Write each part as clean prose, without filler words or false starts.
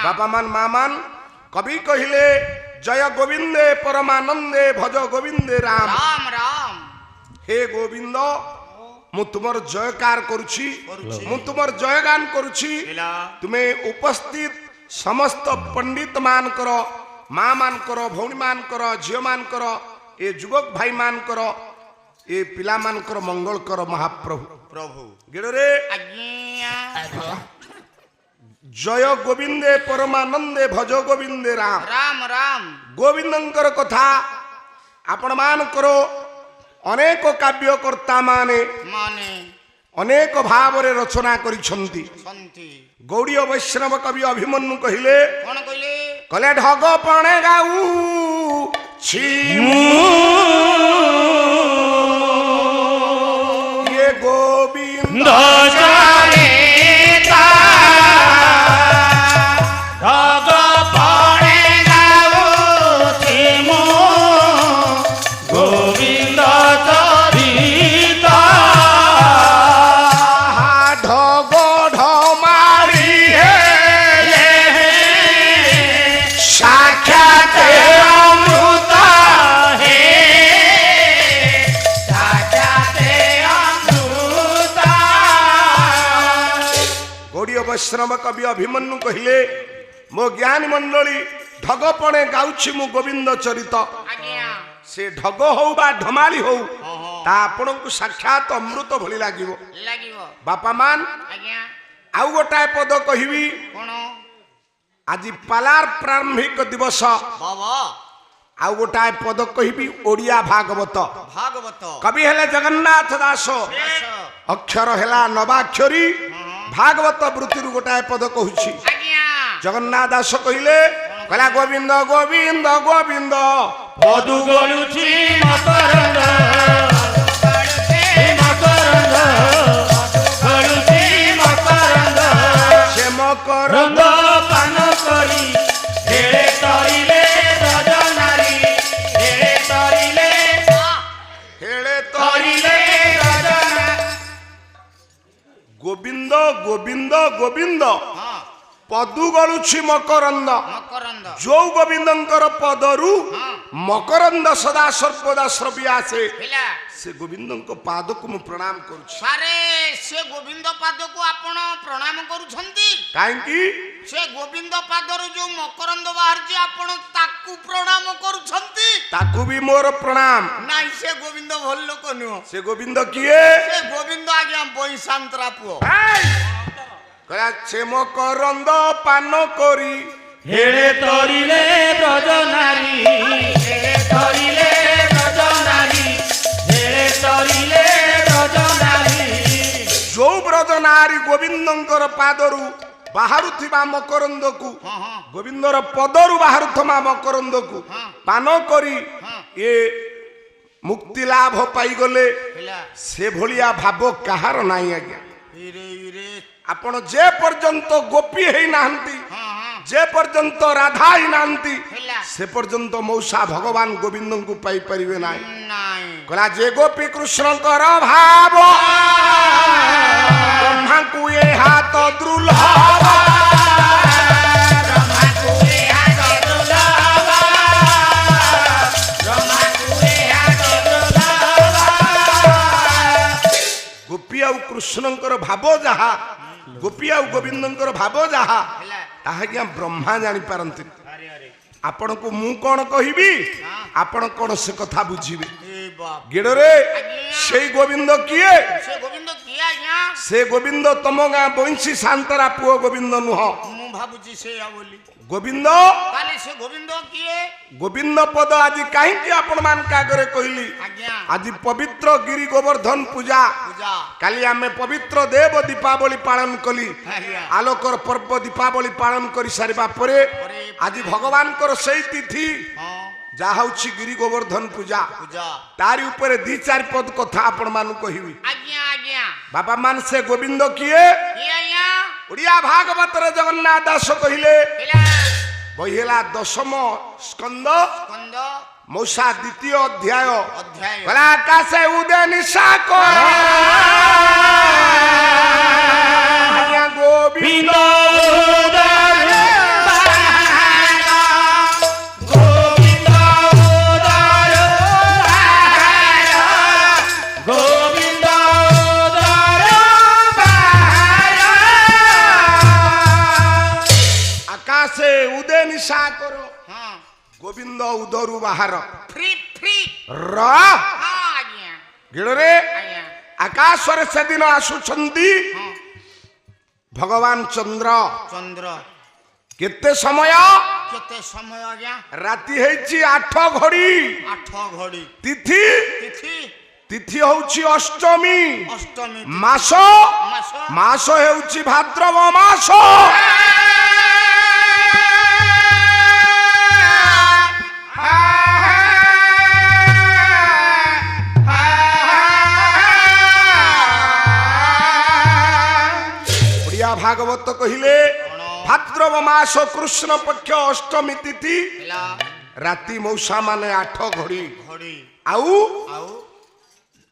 बापा मान माँ मान कवि कहिले जय गोविंदे परमानंदे भज गोविंदे राम राम राम हे गोविंद मु तुमर जयकार करुछि मु तुमर जयगान करुछि तुम्हें उपस्थित समस्त पंडित मान करो माँ मान करो भौणी मान करो झील मान करो ए युवक भाई मान करो ए पिला मान करो मंगल करो महाप्रभु प्रभु गिड़रे जय गोविंदे परमानंदे भज गोविंदे राम राम राम गोविंदंकर कथा आपण मान करो अनेक काव्यकर्ता माने माने अनेक भाव रे रचना करिसंती संती गौड़ीय वैष्णव कवि अभिमन्यु कहिले कोन कइले कले ढग पणे गाऊ छी ये गोविंद चाले ता ढग पणे गाऊ छी मो गोविंद चरिता ढग ढमारी हे साक्षात अमृत हे साक्षात अमृत गौड़ीय वैष्णव कवि अभिमन्यु कहिले मो ज्ञानी मंडली ढग पणे गाउछि मु गोविंद चरित आज्ञा से ढग हो बा ढमाली हो ता आपनकु साक्षात अमृत भली लागिवो लागिवो बापा मान आज्ञा आउ गोटाए पद कहिबी कोन आज पालार प्रारंभिक दिवस बाबा आउ गोटाए पद कहिबी ओडिया भागवत भागवत कवि हेले जगन्नाथ दास अक्षर हेला नवाक्षरी भागवत वृत्ति गोटाए पद कहूछि आज्ञा जगन्नाथ दास कहिले कहला गोविंद गोविंद गोविंद पदु गलुछि मकरंद मकरंद गलुछि मकरंद से मकर रंग पान करी हेळे तरिले रजनारी हेळे तरिले हेले तो तरिले रजना गोविंद गोविंद गोविंद हां पदु गलुछि मकरंद मकरंद जो गोविंदंकर पदरु हां मकरंद सदा सर्वदा स्रवी आसे पिला से गोविंदंको पादको मु प्रणाम करुछि सारे से गोविंद पाद को आपण प्रणाम करूछंती काहेकि से गोविंद पादर जो मकरंद बाहरची आपण ताकू प्रणाम करूछंती ताकू भी मोर प्रणाम नाही से गोविंद भल लोक नुह से गोविंद किए से गोविंद आज्ञा बैशांतरा पुओ कहला से मकरंद पान करी हेळे तरिले ब्रजनारी हेळे तरिले ब्रजनारी हेळे तरिले ब्रजनारी जो ब्रज नारी गोविंदंकर पादरु बाहरुथिबा मकरंदकु गोविंदर पदरु बाहरुथमा मकरंदकु पान करी ये मुक्ति लाभ पाई गले से भलिया भाव कहार नाही आज्ञा इरे इरे आपण जे पर्यंत गोपी हेई नाहंती जे पर्यंत राधा ही नाहंती से पर्यंत मौसा भगवान गोविंद को पाई परिवे नाही नाही कहला जे गोपी कृष्ण कर भाव ब्रह्मा को ये हाथ द्रुलभ ब्रह्मा कुए हाथ दुलावा ब्रह्मा कुए हाथ दुलावा गोपी आउ कृष्णंकर भाव जहा गोपी आउ गोविंदंकर भाव जहा ताहा क्या ब्रह्मा जानी पारंती अरे अरे आपण को मु कोन कहिबी आपण कोन से कथा बुझिबे ए बाप गेडरे सेई गोविंद किए से गोविंद किया यहाँ से गोविंद तम गाँ बंशी शांतरा पुओ गोविंद नुह मु भाबुची से या बोली गोविंद काले से गोविंद किए गोविंद पद आज कहीं आपण मान कागरे कहली आज्ञा आज पवित्र गिरी गोवर्धन पूजा पूजा काली आमे पवित्र देव दीपावली पालन कली आज्ञा आलोकर पर्व दीपावली पालन करी सारिबा परे आज भगवान कर सही तिथि हां जहा हूँ गिरी गोवर्धन पूजा पूजा तारी ऊपर दी चार पद कथा आपण मानु कहिबी आज्ञा आज्ञा बाबा मान से गोविंद किए किया यहाँ ओडिया भागवत रे जगन्नाथ दास कहिले पिला बहिला दशम स्कंद कंद मौसा द्वितीय अध्याय अध्याय कला आकाशे उदय निशा कर गोविंद ଆକାଶେ ଉଦେ ନିଶା କର ହଁ ଗୋବିନ୍ଦ ଉଦରୁ ବାହାର ଫ୍ରି ଫ୍ରି ର ହଁ ଆଜ୍ଞା ଗିଳରେ ଆଜ୍ଞା ଆକାଶରେ ସେଦିନ ଆସୁଛନ୍ତି ହଁ ଭଗବାନ ଚନ୍ଦ୍ର ଚନ୍ଦ୍ର କେତେ ସମୟ କେତେ ସମୟ ଆଜ୍ଞା ରାତି ହେଇଛି 8 ଘଡ଼ି 8 ଘଡ଼ି ତିଥି ତିଥି ତିଥି ହଉଛି ଅଷ୍ଟମୀ ଅଷ୍ଟମୀ ମାସ ମାସ ମାସ ହେଉଛି ଭାଦ୍ରବ ମାସ ଓଡ଼ିଆ ଭାଗବତ କହିଲେ ଭାଦ୍ରବ ମାସ କୃଷ୍ଣ ପକ୍ଷ ଅଷ୍ଟମୀ ତିଥି ହେଲା ରାତି ମଉସା ମାନେ 8 ଘଡ଼ି ଘଡ଼ି ଆଉ ଆଉ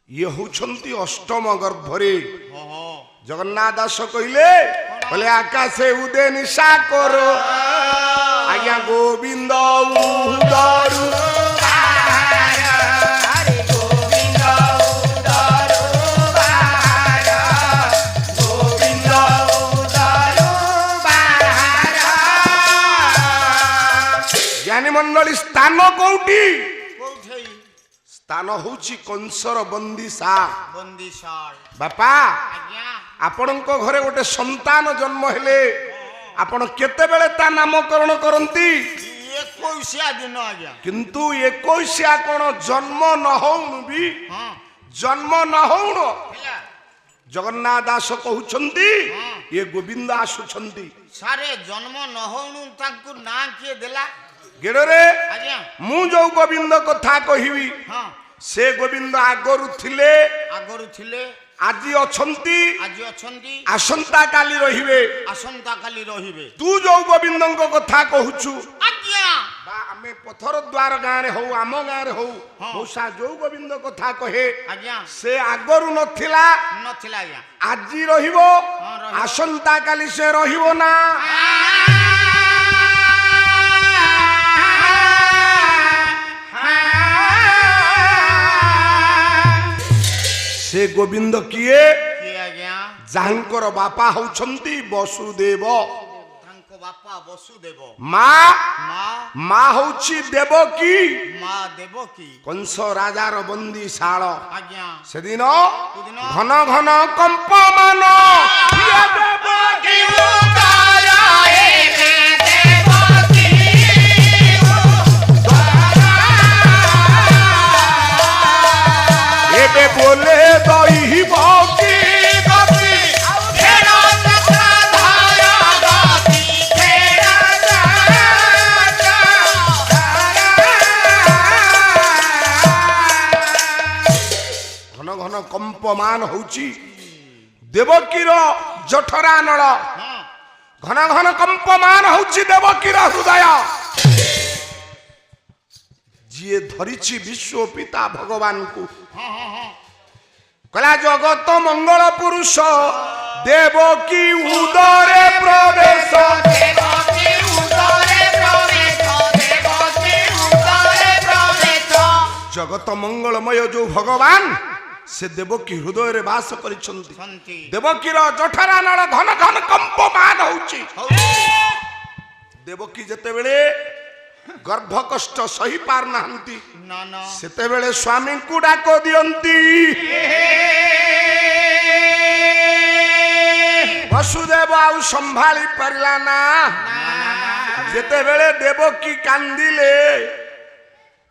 ଇଏ ହଉଛନ୍ତି ଅଷ୍ଟମ ଗର୍ଭରେ ହଁ ହଁ ଜଗନ୍ନାଥ ଦାସ କହିଲେ କହିଲେ ଆକାଶେ ଉଦେ ନିଶା କର ଆଜ୍ଞା ଗୋବିନ୍ଦ ଉଦରୁ ଜ୍ଞାନୀ ମଣ୍ଡଳୀ ସ୍ଥାନ କୋଉଠି କୋଉଠି ସ୍ଥାନ ହଉଛି କଂସର ବନ୍ଦିଶା ବନ୍ଦିଶାଳ ବାପା ଆଜ୍ଞା ଆପଣଙ୍କ ଘରେ ଗୋଟେ ସନ୍ତାନ ଜନ୍ମ ହେଲେ ଆପଣ କେତେବେଳେ ତା ନାମକରଣ କରନ୍ତି 21 ଦିନ ଆଜ୍ଞା କିନ୍ତୁ 21 କଣ ଜନ୍ମ ନ ହଉଣୁ ବି ହଁ ଜନ୍ମ ନ ହଉଣୁ ହେଲା ଜଗନ୍ନାଥ ଦାସ କହୁଛନ୍ତି ହଁ। ଇଏ ଗୋବିନ୍ଦ ଆସୁଛନ୍ତି ସାରେ ଜନ୍ମ ନ ହଉଣୁ ତାଙ୍କୁ ନାଁ କିଏ ଦେଲା ଗେଡ଼ରେ ଆଜ୍ଞା ମୁଁ ଯୋଉ ଗୋବିନ୍ଦ କଥା କହିବି ହଁ ସେ ଗୋବିନ୍ଦ ଆଗରୁ ଥିଲେ ଆଗରୁ ଥିଲେ ଆଜି ଅଛନ୍ତି ଆଜି ଅଛନ୍ତି ଆସନ୍ତା କାଲି ରହିବେ ଆସନ୍ତା କାଲି ରହିବେ ତୁ ଯୋଉ ଗୋବିନ୍ଦଙ୍କ କଥା କହୁଛୁ ଆଜ୍ଞା ବା ଆମେ ପଥର ଦ୍ୱାର ଗାଁରେ ହଉ ଆମ ଗାଁରେ ହଉ ହଁ। ମଉସା ଯୋଉ ଗୋବିନ୍ଦ କଥା କହେ ଆଜ୍ଞା ସେ ଆଗରୁ ନଥିଲା ନଥିଲା ଆଜ୍ଞା ଆଜି ରହିବ ରହିବ। ଆସନ୍ତା କାଲି ସେ ରହିବ ନା ସେ ଗୋବିନ୍ଦ କିଏ କିଏ ଆଜ୍ଞା ଯାହାଙ୍କର ବାପା ହଉଛନ୍ତି ବସୁଦେବ ତାଙ୍କ ବାପା ବସୁଦେବ ମା ମା ମା ହଉଛି ଦେବକୀ ମା ଦେବକୀ କଂସ ରାଜାର ବନ୍ଦୀଶାଳ ଆଜ୍ଞା ସେଦିନ ସେଦିନ ଘନ ଘନ କମ୍ପମାନ ଇଏ ଦେବକୀ ଏବେ ବୋଲେ ଦଇବ କି ଗତି ଘନ ଘନ କମ୍ପମାନ ହଉଛି ଦେବକୀର ଜଠରା ନଳ ହଁ ଘନ ଘନ କମ୍ପମାନ ହଉଛି ଦେବକୀର ହୃଦୟ ଯିଏ ଧରିଛି ବିଶ୍ୱ ପିତା ଭଗବାନଙ୍କୁ ହଁ ହଁ ହଁ କହିଲା ଜଗତ ମଙ୍ଗଳ ପୁରୁଷ ଦେବକୀ ଉଦରେ ପ୍ରବେଶ ଜଗତ ମଙ୍ଗଳମୟ ଯୋଉ ଭଗବାନ ସେ ଦେବକୀ ହୃଦୟରେ ବାସ କରିଛନ୍ତି ଛନ୍ତି ଦେବକୀର ଜଠରା ନଳ ଘନ ଘନ କମ୍ପମାନ ହଉଛି ଦେବକୀ ଯେତେବେଳେ ଗର୍ଭ କଷ୍ଟ ସହି ପାରୁନାହାନ୍ତି ନା ନା ସେତେବେଳେ ସ୍ୱାମୀଙ୍କୁ ଡାକ ଦିଅନ୍ତି ବସୁଦେବ ଆଉ ସମ୍ଭାଳି ପାରିଲା ନା ଯେତେବେଳେ ଦେବକୀ କାନ୍ଦିଲେ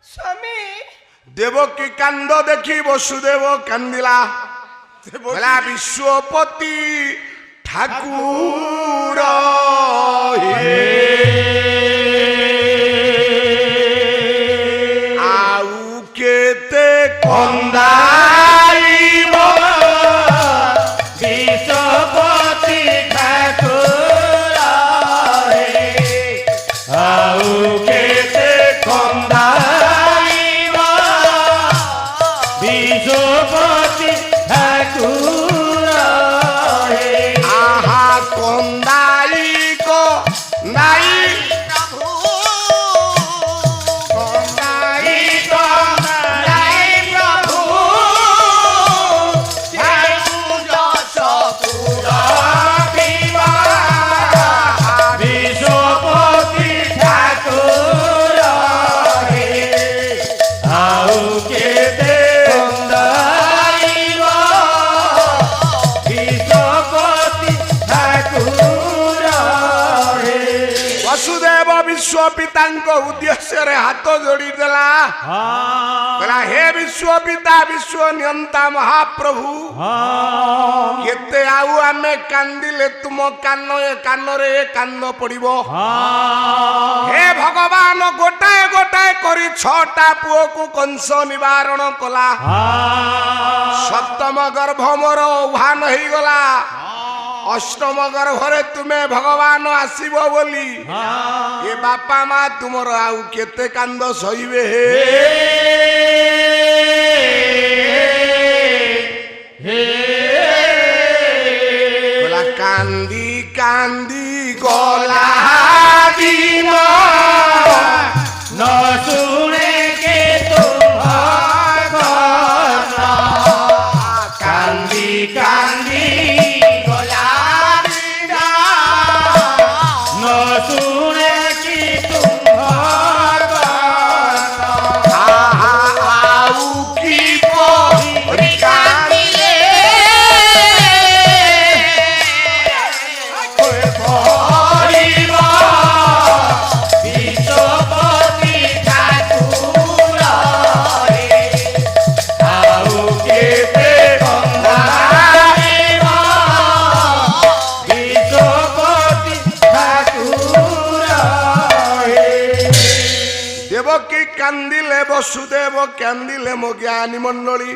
ସ୍ୱାମୀ ଦେବକୀ କାନ୍ଦ ଦେଖି ବସୁଦେବ କାନ୍ଦିଲା କହିଲା ବିଶ୍ୱପତି ଠାକୁର ଆଉ କେତେ କନ୍ଦାଇବ ବିଶ୍ୱପତି ଠାକୁର ଆଉ କେତେ କନ୍ଦାଇବ ବିଶ୍ୱପତି ଠାକୁର ଆହା କନ୍ଦାଇକ ବସୁଦେବ ବିଶ୍ୱ ପିତାଙ୍କ ଉଦ୍ଦେଶ୍ୟରେ ହାତ ଯୋଡ଼ି ଦେଲା କହିଲା ହେ ବିଶ୍ୱ ପିତା ବିଶ୍ୱ ନିୟନ୍ତା ମହାପ୍ରଭୁ କେତେ ଆଉ ଆମେ କାନ୍ଦିଲେ ତୁମ କାନରେ କାନ୍ଦ ପଡିବ ହେ ଭଗବାନ ଗୋଟାଏ ଗୋଟାଏ କରି 6ଟା ପୁଅକୁ କଂସ ନିବାରଣ କଲା ସପ୍ତମ ଗର୍ଭ ମୋର ଉଭାନ ହେଇଗଲା ଅଷ୍ଟମ ଗର୍ଭରେ ତୁମେ ଭଗବାନ ଆସିବ ବୋଲି ଏ ବାପା ମା ତୁମର ଆଉ କେତେ କାନ୍ଦ ସହିବେ ହେ କାନ୍ଦି କାନ୍ଦି ଗଲା ଦିନ न सुने के तुम कांदी कांदी गला दीना न सुने की तुम आऊ की पोरी कांदिले କାନ୍ଦିଲେ ବସୁଦେବ କାନ୍ଦିଲେ ମୋ ଜ୍ଞାନୀ ମଣ୍ଡଳୀ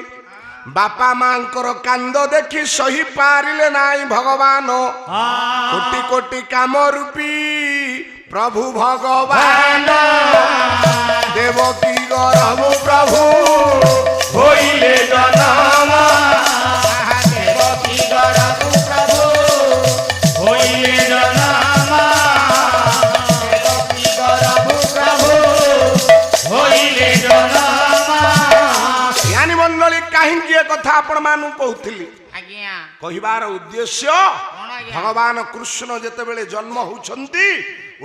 ବାପା ମାଙ୍କର କାନ୍ଦ ଦେଖି ସହି ପାରିଲେ ନାହିଁ ଭଗବାନ କୋଟି କୋଟି କାମ ରୂପୀ ପ୍ରଭୁ ଭଗବାନ ଦେବକୀ ଗର୍ଭ ପ୍ରଭୁ होइले जनमा देवकी गरब प्रभु होइले जनमा देवकी गरब प्रभु होइले जनमा ଜ୍ଞାନୀ ମଣ୍ଡଳୀ କାହିଁକି ଏ କଥା ଆପଣ ମାନଙ୍କୁ କହୁଥିଲି ଆଜ୍ଞା କହିବାର ଉଦ୍ଦେଶ୍ୟ ଆଜ୍ଞା? ଭଗବାନ କୃଷ୍ଣ ଯେତେବେଳେ ଜନ୍ମ ହେଉଛନ୍ତି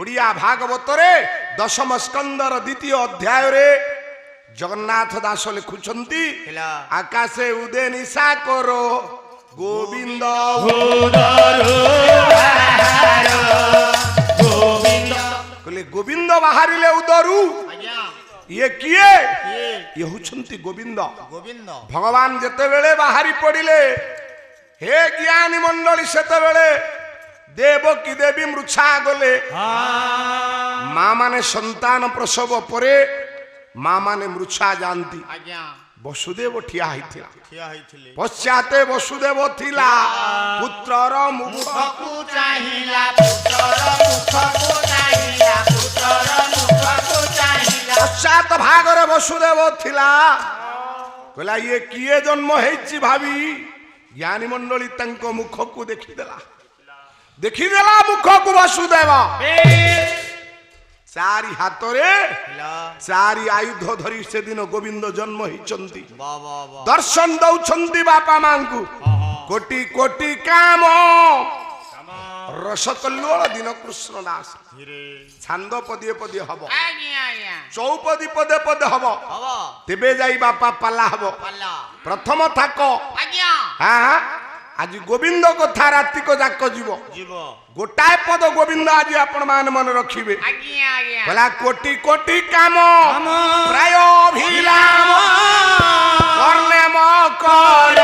ଓଡ଼ିଆ ଭାଗବତରେ 10ମ ସ୍କନ୍ଧର 2ୟ ଅଧ୍ୟାୟରେ ଜଗନ୍ନାଥ ଦାସ ଲେଖୁଛନ୍ତି ଆକାଶେ ଉଦେ ନିଶା କର ଗୋବିନ୍ଦ କହିଲେ ଗୋବିନ୍ଦ ବାହାରିଲେ ଉଦରୁ ଆଜ୍ଞା ଇଏ କିଏ ଇଏ ହଉଛନ୍ତି ଗୋବିନ୍ଦ ଗୋବିନ୍ଦ ଭଗବାନ ଯେତେବେଳେ ବାହାରି ପଡ଼ିଲେ ହେ ଜ୍ଞାନୀ ମଣ୍ଡଳୀ ସେତେବେଳେ ଦେବକୀ ଦେବୀ ମୃଚ୍ଛା ଗଲେ ମା ମାନେ ସନ୍ତାନ ପ୍ରସବ ପରେ ମା ମାନେ ମୃଚ୍ଛା ଯାଆନ୍ତି ଆଜ୍ଞା ବସୁଦେବ ଠିଆ ହେଇଥିଲା ଠିଆ ହେଇଥିଲେ ପଶ୍ଚାତେ ବସୁଦେବ ଥିଲା ପୁତ୍ରର ମୁଖକୁ ଚାହିଁଲା ପୁତ୍ରର ମୁଖକୁ ଚାହିଁଲା ପୁତ୍ରର ମୁଖକୁ ଚାହିଁଲା ପଶ୍ଚାତ ଭାଗରେ ବସୁଦେବ ଥିଲା କହିଲା ଇଏ କିଏ ଜନ୍ମ ହେଇଛି ଭାବି ଜ୍ଞାନୀ ମଣ୍ଡଳୀ ତାଙ୍କ ମୁଖକୁ ଦେଖିଦେଲା ମୁଖକୁ ବସୁଦେବ ଚାରି ହାତରେ ଚାରି ଆୟୁଧ ଧରି ସେଦିନ ଗୋବିନ୍ଦ ଜନ୍ମ ହେଇଛନ୍ତି ଦର୍ଶନ ଦଉଛନ୍ତି ବାପା ମାଙ୍କୁ କୋଟି କୋଟି କାମ ରସକଲ୍ଲୋଳ ଦିନ କୃଷ୍ଣ ଦାସ ଛାନ୍ଦ ପଦିଏ ପଦିଏ ହବ ଆଜ୍ଞା ଆଜ୍ଞା ଚୌପଦୀ ପଦେ ପଦେ ହବ ତେବେ ଯାଇ ବାପା ପାଲା ହବ ପ୍ରଥମ ଥାକ ଆଜ୍ଞା ହଁ ଆଜି ଗୋବିନ୍ଦ କଥା ରାତିକ ଯାକ ଯିବ ଗୋଟାଏ ପଦ ଗୋବିନ୍ଦ ଆଜି ଆପଣ ମାନେ ମନେ ରଖିବେ ଆଜ୍ଞା ଆଜ୍ଞା କହିଲା କୋଟି କୋଟି କାମ ପ୍ରାୟ ଅଭିରାମ କର୍ଣ୍ଣେ ମକର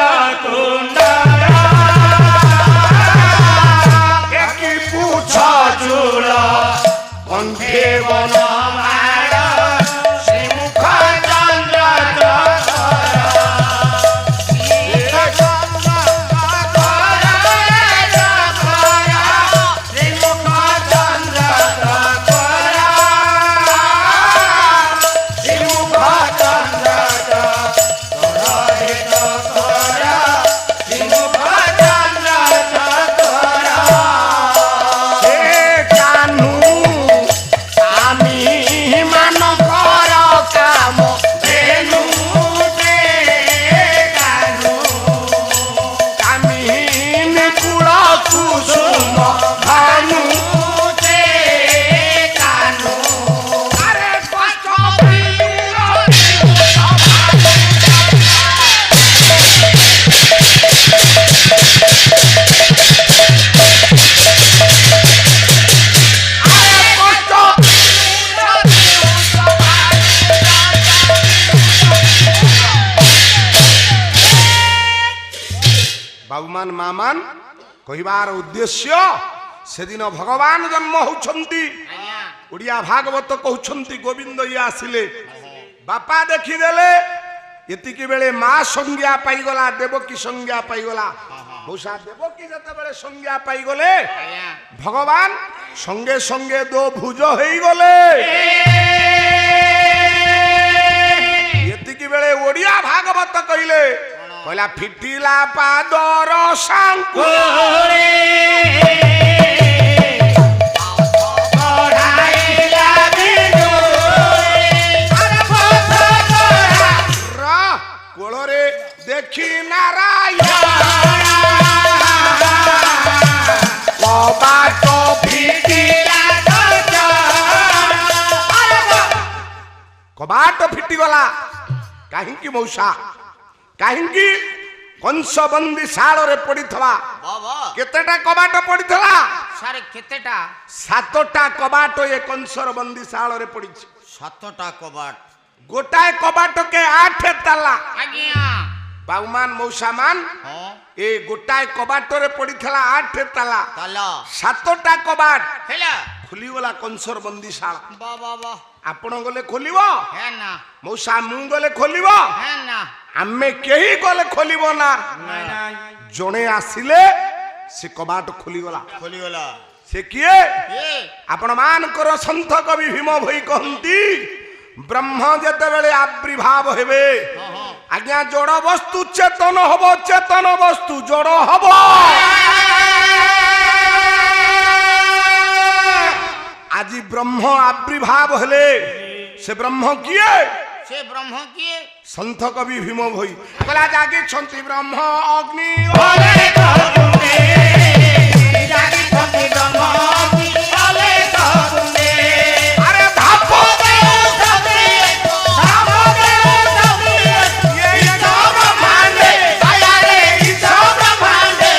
ଏକି ପୁଛ चूल କଣ୍ଠେ ବନ श्रीमुख चंद्र हे कान्हू आमी मान कहिबार उद्देश्य सेदिन भगवान जन्म होउछंती ଆଜ୍ଞା ओडिया भागवत कहउछंती गोविंद ये आसिले बापा देखिदेले एतिकी बेले माँ संज्ञा पाईगला देवकी संज्ञा पाईगला मौसा देवकी जते बेले संज्ञा पाईगले ଆଜ୍ଞା भगवान संगे संगे दो भुज होई गले एतिकी बेले ओडिया भागवत कहिले कहला फिटिला पादर सांकु कोଳରେ देखी नारायण कबाट फिटिला कबाट फिटिगला काहिंकी मौसा काहिंकी कंस बंदी शाଳରେ पडिथवा ବାବା केतेटा कबाट पडिथला ସାରେ କେତେଟା 7टा कबाट ए कंसर बंदी शाଳରେ पडिछि 7ଟା କବାଟ गोटाए कबाट के 8 ताला ଆଜ୍ଞା बाउमान मौसामान ହଁ ए गोटाए कबाट रे पडिथला 8 ताला ତାଲ 7टा कबाट ହେଲା खुली गला कंसर बंदी शाला ବାବା ବା आपण गले खोलिबो ହେ ନା मौसा मु गले खोलिबो ହେ ନା आमे केही गले खोलिबो ना जणे आसिले से कबाट खुली गला ଖୋଲିଗଲା से किए ଏ आपण मान करो संत कवि भीम भई कहंती ब्रह्म जते बेले आविर्भाव हेबे ହଁ ହଁ आज्ञा जड़ वस्तु चेतन हब चेतन वस्तु जड़ हब आज ब्रह्म आविर्भाव हेले से ब्रह्म किए ସେ ବ୍ରହ୍ମ କିଏ संत कवि भीम भई कला जागे छंती ब्रह्म अग्नि अरे धाप ये सब माने आया रे ई सब माने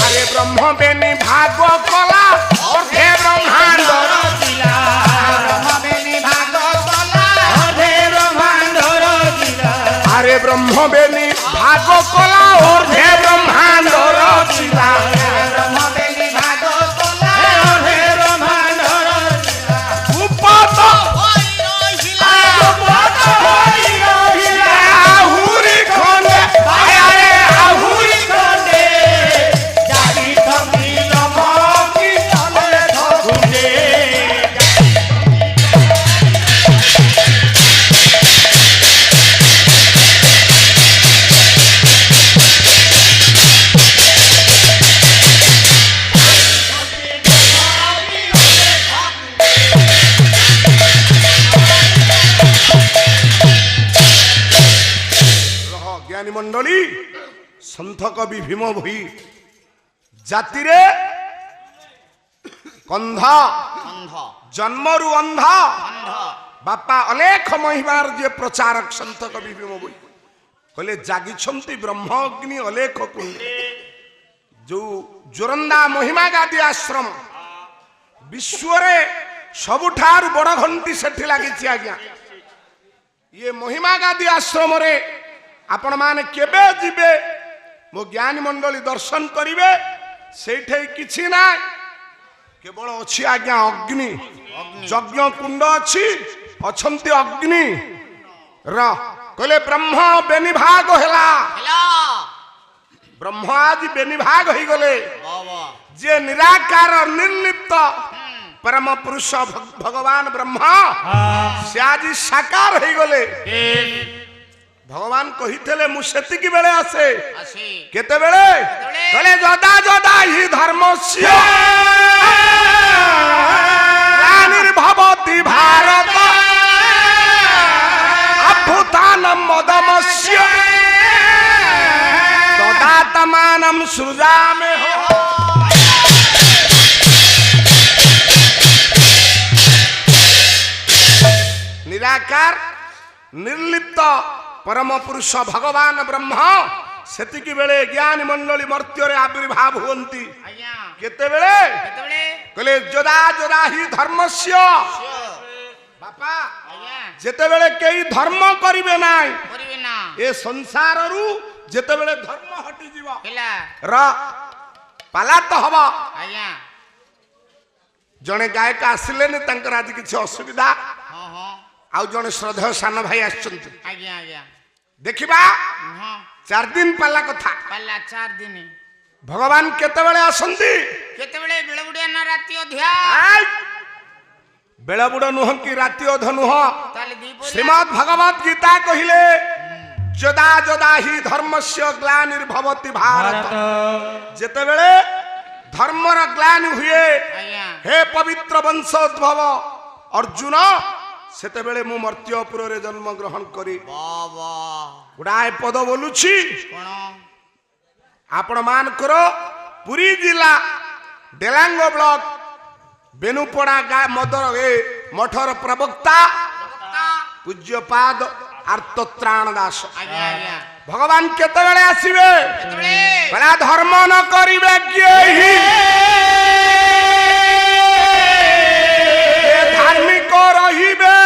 अरे ब्रह्म बेनी भाग कला और हे ब्रह्मांड अरे ब्रह्म बेनी भाग कला और हे ब्रह्मांड रचिला उपत आहुरी खंडे आया रे आहुरी रह ज्ञानी मंडली संत कवि भीम भई जाति रे कंध ଅନ୍ଧ जन्मरु अंध ଅନ୍ଧ बापा अलेख महिमार जे प्रचारक संत कवि भीम भई कहले जागिछंती ब्रह्म अग्नि अलेख कुंड जो जोरंदा महिमा गादी आश्रम विश्व रे सबुठार बड़ घंटी सेठी लागिछि आज्ञा ये महिमा गादी आश्रम रे आपण माने केबे जिबे मो ज्ञानी मंडली दर्शन करिवे सेठे किछि ना केवल अछि आज्ञा अग्नि यज्ञ कुंड अछि अछंती अग्नि र कहले ब्रह्म बेनिभाग होला ହେଲା ब्रह्म आज बेनिभाग होई गले ବାବା जे निराकार निर्लिप्त परम पुरुष भगवान ब्रह्मा से आज साकार होई गले भगवान कहितले मु सेतिकी बेले आसे ଆସି केते बेले कहले जदा जदा ही धर्मस्य ग्लानिर्भवति भारत अभूतानं मदमस्य तदात्मानं सृजामि हो निराकार निर्लिप्त परम पुरुष भगवान ब्रह्म ସେତିକି ବେଳେ ଜ୍ଞାନୀ ମଣ୍ଡଳୀ ମର୍ତ୍ତ୍ୟରେ ଆବିର୍ଭାବ ହୁଅନ୍ତି। ଆଜ୍ଞା କେତେବେଳେ କେତେବେଳେ କହିଲେ ଯଦା ଯଦା ହି ଧର୍ମସ୍ୟ ବାପା ଆଜ୍ଞା ଯେତେବେଳେ କେହି ଧର୍ମ କରିବେ ନାହିଁ କରିବେ ନା ଏ ସଂସାରରୁ ଯେତେବେଳେ ଧର୍ମ ହଟିଯିବ ହେଲା ର ପାଲାତ ହବ। ଆଜ୍ଞା ଜଣେ ଗାୟକ ଆସିଲେନି ତାଙ୍କର ଆଜି କିଛି ଅସୁବିଧା ହଁ ହଁ ଆଉ ଜଣେ ଶ୍ରଦ୍ଧେୟ ସାନ ଭାଇ ଆସିଛନ୍ତି ଆଜ୍ଞା ଆଜ୍ଞା ଦେଖିବା ହଁ 4 ଦିନ ପାଲା କଥା ପାଲା 4 ଦିନ ଭଗବାନ କେତେବେଳେ ଆସନ୍ତି କେତେବେଳେ ବେଳବୁଡ଼ିଆ ନା ରାତି ଅଧିଆ ବେଳ ବୁଡ଼ ନୁହଁ କି ରାତି ଅଧ ନୁହଁ ତାହେଲେ ଦ୍ୱିପହରିଆ ଶ୍ରୀମଦ୍ ଭଗବତ ଗୀତା କହିଲେ ଯଦା ଯଦା ହି ଧର୍ମସ୍ୟ ଗ୍ଲାନିର୍ଭବତି ଭାରତ ଯେତେବେଳେ ଧର୍ମର ଗ୍ଲାନି ହୁଏ ଆଜ୍ଞା ହେ ପବିତ୍ର ବଂଶୋଦ୍ଭବ ଅର୍ଜୁନ ସେତେବେଳେ ମୁଁ ମର୍ତ୍ତ୍ୟପୁରରେ ଜନ୍ମ ଗ୍ରହଣ କରି ବାବା ଗୁଡ଼ାଏ ପଦ ବୋଲୁଛି କଣ ଆପଣ ମାନଙ୍କର ପୁରୀ ଜିଲ୍ଲା ଡେଲାଙ୍ଗ ବ୍ଲକ ବେନୁପଡ଼ା ମଦର ଏ ମଠର ପ୍ରବକ୍ତା ପୂଜ୍ୟପାଦ ଆର୍ତ୍ତତ୍ରାଣ ଦାସ ଆଜ୍ଞା ଆଜ୍ଞା ଭଗବାନ କେତେବେଳେ ଆସିବେ କେତେବେଳେ କହିଲା ଧର୍ମ ନ କରିବେ କେହି ଧାର୍ମିକ ରହିବେ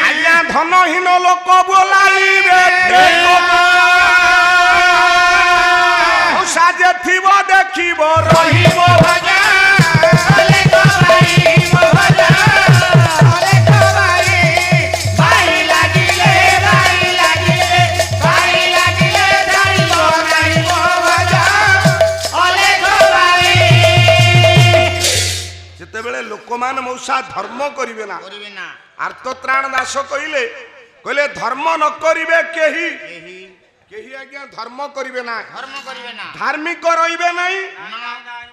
ଆଜ୍ଞା ଧନହୀନ ଲୋକ ବୋଲାଇବେ ସାଜେ ଥିବ ଦେଖିବ ରହିବ ଯେତେବେଳେ ଲୋକମାନେ ମଉସା ଧର୍ମ କରିବେ ନା କରିବେ ନା ଆର୍ତ୍ତତ୍ରାଣ ଦାସ କହିଲେ କହିଲେ ଧର୍ମ ନ କରିବେ କେହି କେହି କେହି ଆଜ୍ଞା ଧର୍ମ କରିବେ ନା ଧର୍ମ କରିବେ ନା ଧାର୍ମିକ ରହିବେ ନାହିଁ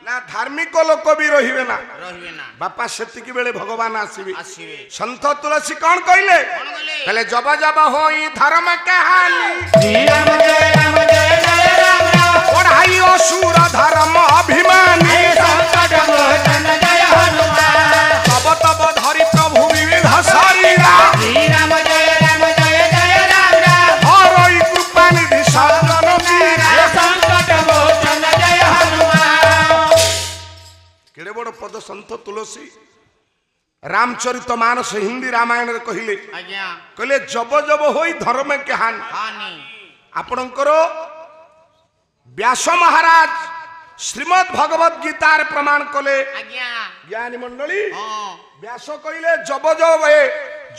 ନା ଧାର୍ମିକ ଲୋକ ବି ରହିବେ ନା ରହିବେ ନା ବାପା ସେତିକି ବେଳେ ଭଗବାନ ଆସିବେ ଆସିବେ ସନ୍ଥ ତୁଳସୀ କଣ କହିଲେ କଣ କହିଲେ କହିଲେ ଜବ ଜବ ହୋଇ ଧର୍ମ କାହାନି ପଢାଇ ଅସୁର ଧର୍ମ ଅଭିମାନୀ ତବ ତବ ଧରି ପ୍ରଭୁ ବିବିଧ ଶରୀରା ହରଇ କୃପା ନିଧି ସଜନ ବୀରା କେଡେ ବଡ ପଦ ସନ୍ଥ ତୁଳସୀ ରାମଚରିତ ମାନସ ହିନ୍ଦୀ ରାମାୟଣରେ କହିଲେ ଆଜ୍ଞା କହିଲେ ଜବ ଜବ ହୋଇ ଧର୍ମ କାହାନି ହାନି ଆପଣଙ୍କର ବ୍ୟାସ ମହାରାଜ ଶ୍ରୀମଦ୍ ଭଗବତ ଗୀତାରେ ପ୍ରମାଣ କଲେ ଆଜ୍ଞା ଜ୍ଞାନୀ ମଣ୍ଡଳୀ ହଁ ବ୍ୟାସ କହିଲେ ଜବ ଜବ ଏ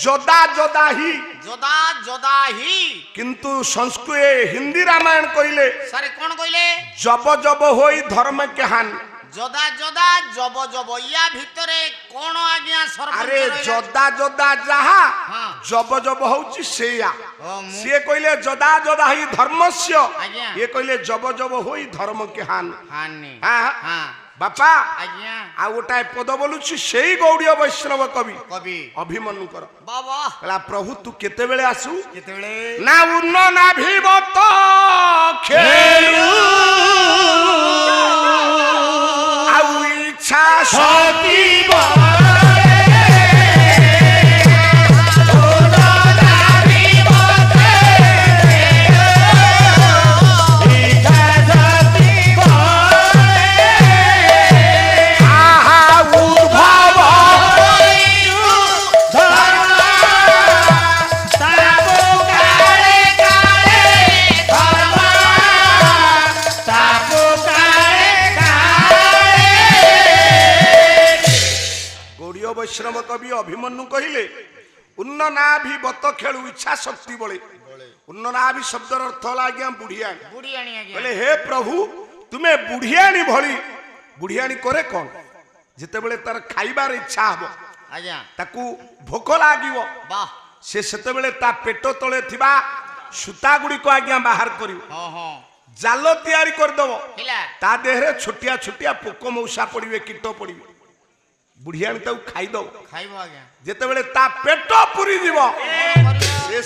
ଯଦା ଯଦା ହି ଯଦା ଯଦା ହି କିନ୍ତୁ ସଂସ୍କୃତ ହିନ୍ଦୀ ରାମାୟଣ କହିଲେ ସାରେ କଣ କହିଲେ ଜବ ଜବ ହୋଇ ଧର୍ମ କାହାନି ଯଦା ଯଦା ଜବ ଜବ ୟା ଭିତରେ କଣ ଆଜ୍ଞା ଆରେ ସରପଞ୍ଚ ରହିଲା? ଯଦା ଯଦା ଯାହା ହଁ। ଜବ ଜବ ହଉଛି ସେଇଆ ମୁଁ- ସିଏ କହିଲେ ଯଦା ଯଦା ହି ଧର୍ମସ୍ୟ ଆଜ୍ଞା। ଇଏ କହିଲେ ଜବ ଜବ ହୋଇ ଧର୍ମ କାହାନି ହାନି ହଁ ହଁ ବାପା ଆଜ୍ଞା ଆଉ ଗୋଟାଏ ପଦ ବୋଲୁଛି ସେଇ ଗୌଡୀୟ ବୈଷ୍ଣବ କବି କବି ଅଭିମନ୍ୟୁଙ୍କର ବାବା କହିଲା ପ୍ରଭୁ ତୁ କେତେବେଳେ ଆସୁ କେତେବେଳେ ନା ଉନ୍ନ ନାଭିବତ ଖେଳୁ ଆଉ ଇଚ୍ଛା ଶକ୍ତି ବୈଷ୍ଣବ କବି ଅଭିମନ୍ୟୁ କହିଲେ ଉନ୍ନ ନାଭି ବତ ଖେଳୁ ଇଚ୍ଛା ଶକ୍ତି ବଳେ ଉନ୍ନ ନାଭି ଶବ୍ଦର ଅର୍ଥ ହେଲା ଆଜ୍ଞା ବୁଢିଆଣୀ ବୁଢିଆଣି ଆଜ୍ଞା କହିଲେ ହେ ପ୍ରଭୁ ତୁମେ ବୁଢିଆଣୀ ଭଳି ବୁଢିଆଣୀ କରେ କଣ ଯେତେବେଳେ ତାର ଖାଇବାର ଇଚ୍ଛା ହବ ଆଜ୍ଞା ତାକୁ ଭୋକ ଲାଗିବ ବାহ ସେ ସେତେବେଳେ ତା ପେଟ ତଳେ ଥିବା ସୂତା ଗୁଡିକ ଆଜ୍ଞା ବାହାର କରିବ ହଁ ହଁ ଜାଲ ତିଆରି କରିଦବ ହେଲା ତା ଦେହରେ ଛୋଟିଆ ଛୋଟିଆ ପୋକ ମଉସା ପଡିବେ କୀଟ ପଡିବେ ବୁଢିଆଣୀ ତାକୁ ଖାଇଦବ ଖାଇବ ଆଜ୍ଞା ଯେତେବେଳେ ତା ପେଟ ପୁରି ଯିବ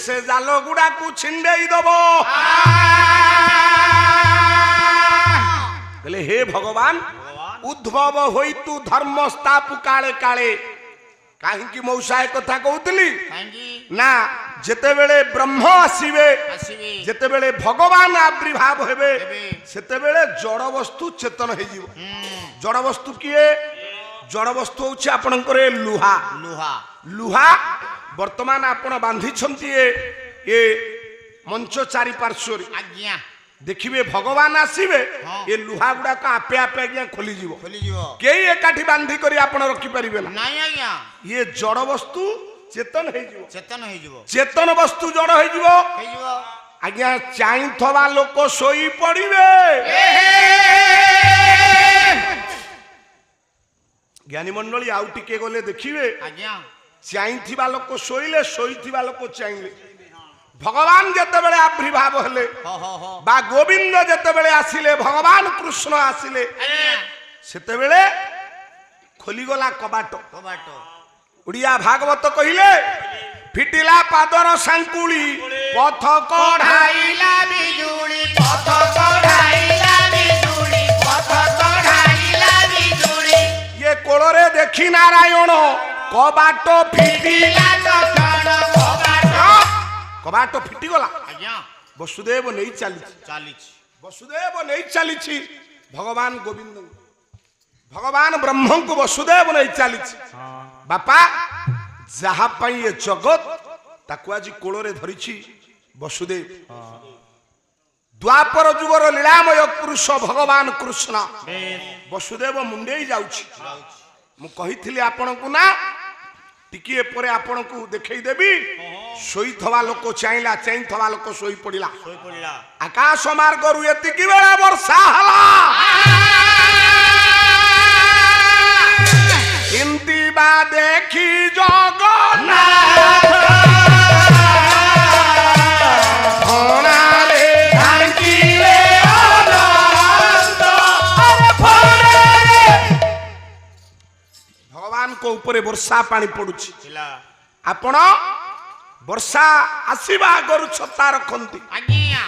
ସେ ଜାଲ ଗୁଡାକୁ ଛିଣ୍ଡେଇ ଦବ କହିଲେ ହେ ଭଗବାନ ଉଦ୍ଭବ ହୋଇ ତୁ ଧର୍ମ ସ୍ଥାପୁ କାଳେ କାଳେ କାହିଁକି ମଉସା ଏ କଥା କହୁଥିଲି କାହିଁକି ନା ଯେତେବେଳେ ବ୍ରହ୍ମ ଆସିବେ ଆସିବେ ଯେତେବେଳେ ଭଗବାନ ଆବିର୍ଭାବ ହେବେ ହେବେ। ସେତେବେଳେ ଜଡ଼ ବସ୍ତୁ ଚେତନ ହେଇଯିବ। ଜଡ଼ ବସ୍ତୁ କିଏ? ଜଡ଼ ବସ୍ତୁ ହଉଛି ଆପଣଙ୍କର ଏ ଲୁହା। ଲୁହା ଲୁହା ବର୍ତ୍ତମାନ ଆପଣ ବାନ୍ଧିଛନ୍ତି ଏ ମଞ୍ଚ ଚାରି ପାର୍ଶ୍ୱରେ। ଆଜ୍ଞା ଦେଖିବେ ଭଗବାନ ଆସିବେ ହଁ। ଏ ଲୁହା ଗୁଡାକ ଆପେ ଆପେ ଆଜ୍ଞା ଖୋଲିଯିବ। ଖୋଲିଯିବ କେହି ଏକାଠି ବାନ୍ଧି କରି ଆପଣ ରଖିପାରିବେ ନା। ନାଇଁ ଆଜ୍ଞା ଇଏ ଜଡ଼ ବସ୍ତୁ ଚେତନ ହେଇଯିବ। ଚେତନ ହେଇଯିବ ଚେତନ ବସ୍ତୁ ଜଡ଼ ହେଇଯିବ। ହେଇଯିବ ଆଜ୍ଞା ଚାହିଁଥିବା ଲୋକ ଶୋଇ ପଡିବେ। ଜ୍ଞାନୀ ମଣ୍ଡଳୀ ଆଉ ଟିକେ ଗଲେ ଦେଖିବେ ଆଜ୍ଞା ଚାହିଁଥିବା ଲୋକ ଶୋଇଲେ ଶୋଇଥିବା ଲୋକ ଚାହିଁଲେ। ଭଗବାନ ଯେତେବେଳେ ଆବିର୍ଭାବ ହେଲେ ହ ହ ହ ବା ଗୋବିନ୍ଦ ଯେତେବେଳେ ଆସିଲେ ଭଗବାନ କୃଷ୍ଣ ଆସିଲେ ଆଜ୍ଞା ସେତେବେଳେ ଖୋଲିଗଲା କବାଟ। କବାଟ ଓଡ଼ିଆ ଭାଗବତ କହିଲେ ଫିଟିଲା ପାଦର ସାଙ୍କୁଳି ପଥ କଢାଇଲା ବିଜୁଳି ପଥ କଢାଇଲା ବିଜୁଳି ପଥ କଢାଇଲା ବିଜୁଳି ଇଏ କୋଳରେ ଦେଖି ନାରାୟଣ କବାଟ ଫିଟିଲା। କବାଟ ଫିଟିଗଲା। ଆଜ୍ଞା ବସୁଦେବ ନେଇ ଚାଲିଛି। ଚାଲିଛି ବସୁଦେବ ନେଇ ଚାଲିଛି ଭଗବାନ ଗୋବିନ୍ଦ ଭଗବାନ ବ୍ରହ୍ମଙ୍କୁ ବସୁଦେବ ନେଇ ଚାଲିଛି। ବାପା ଯାହା ପାଇଁ ଏ ଜଗତ ତାକୁ ଆଜି କୋଳରେ ଧରିଛି ବସୁଦେବ। ଦ୍ୱାପର ଯୁଗର ଲୀଳାମୟ ପୁରୁଷ ଭଗବାନ କୃଷ୍ଣ ବସୁଦେବ ମୁଣ୍ଡେଇ ଯାଉଛି। ମୁଁ କହିଥିଲି ଆପଣଙ୍କୁ ନା ଟିକିଏ ପରେ ଆପଣଙ୍କୁ ଦେଖେଇଦେବି। ଶୋଇଥିବା ଲୋକ ଚାହିଁଲା ଚାହିଁଥିବା ଲୋକ ଶୋଇ ପଡିଲା। ଶୋଇପଡ଼ିଲା ଆକାଶ ମାର୍ଗରୁ ଏତିକି ବେଳେ ବର୍ଷା ହେଲା। ଏମିତି ବା ଦେଖି ଜଗନ୍ନାଥ ଭଣାରେ ଢାଙ୍କିଲେ ଅନନ୍ତ। ଭଗବାନଙ୍କ ଉପରେ ବର୍ଷା ପାଣି ପଡୁଛି। ଥିଲା ଆପଣ ବର୍ଷା ଆସିବା ଆଗରୁ ଛତା ରଖନ୍ତି। ଆଜ୍ଞା